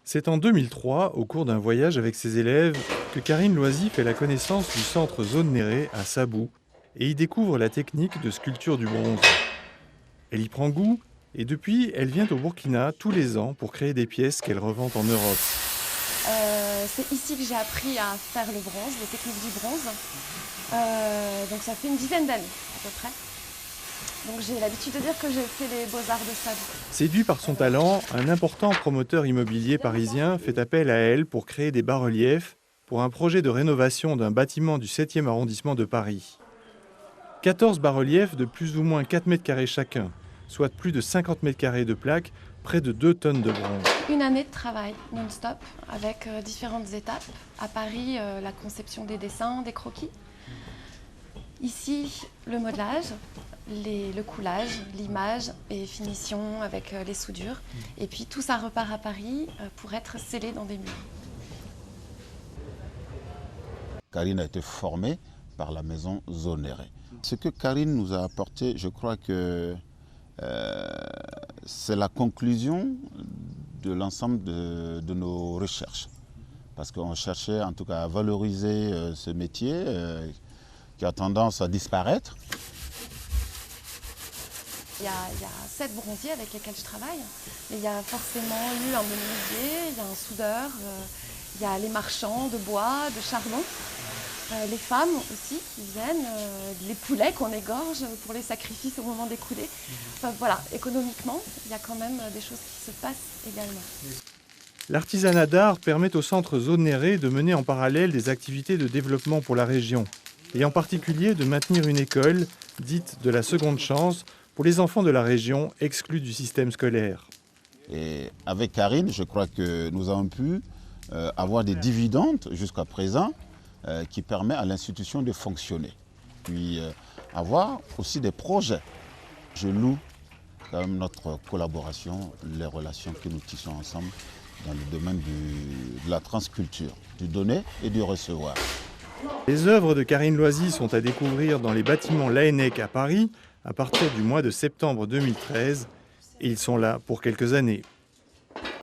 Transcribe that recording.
C'est en 2003, au cours d'un voyage avec ses élèves, que Karine Loisy fait la connaissance du centre Zone Néré à Sabou et y découvre la technique de sculpture du bronze. Elle y prend goût et depuis, elle vient au Burkina tous les ans pour créer des pièces qu'elle revend en Europe. C'est ici que j'ai appris à faire le bronze, les techniques du bronze. Donc ça fait une dizaine d'années à peu près. Donc j'ai l'habitude de dire que j'ai fait les beaux-arts de Sabou. Séduit par son talent, un important promoteur immobilier parisien fait appel à elle pour créer des bas-reliefs pour un projet de rénovation d'un bâtiment du 7e arrondissement de Paris. 14 bas-reliefs de plus ou moins 4 mètres carrés chacun, soit plus de 50 mètres carrés de plaques, près de 2 tonnes de bronze. Une année de travail non-stop avec différentes étapes. À Paris, la conception des dessins, des croquis. Ici, le modelage, le coulage, l'image et finition avec les soudures. Et puis tout ça repart à Paris pour être scellé dans des murs. Karine a été formée par la maison Zone Néré. Ce que Karine nous a apporté, je crois que c'est la conclusion de l'ensemble de nos recherches. Parce qu'on cherchait en tout cas à valoriser ce métier qui a tendance à disparaître. Il y a 7 bronziers avec lesquels je travaille. Mais il y a forcément eu un menuisier, il y a un soudeur, il y a les marchands de bois, de charbon. Les femmes aussi qui viennent, les poulets qu'on égorge pour les sacrifices au moment des coudées. Enfin, voilà, économiquement, il y a quand même des choses qui se passent également. L'artisanat d'art permet au centre Zone Néré de mener en parallèle des activités de développement pour la région, et en particulier de maintenir une école, dite de la seconde chance, pour les enfants de la région exclus du système scolaire. Et avec Karine, je crois que nous avons pu avoir des dividendes jusqu'à présent qui permettent à l'institution de fonctionner. Puis avoir aussi des projets. Je loue quand même notre collaboration, les relations que nous tissons ensemble dans le domaine de la transculture, du donner et du recevoir. Les œuvres de Karine Loisy sont à découvrir dans les bâtiments Laennec à Paris à partir du mois de septembre 2013 et ils sont là pour quelques années.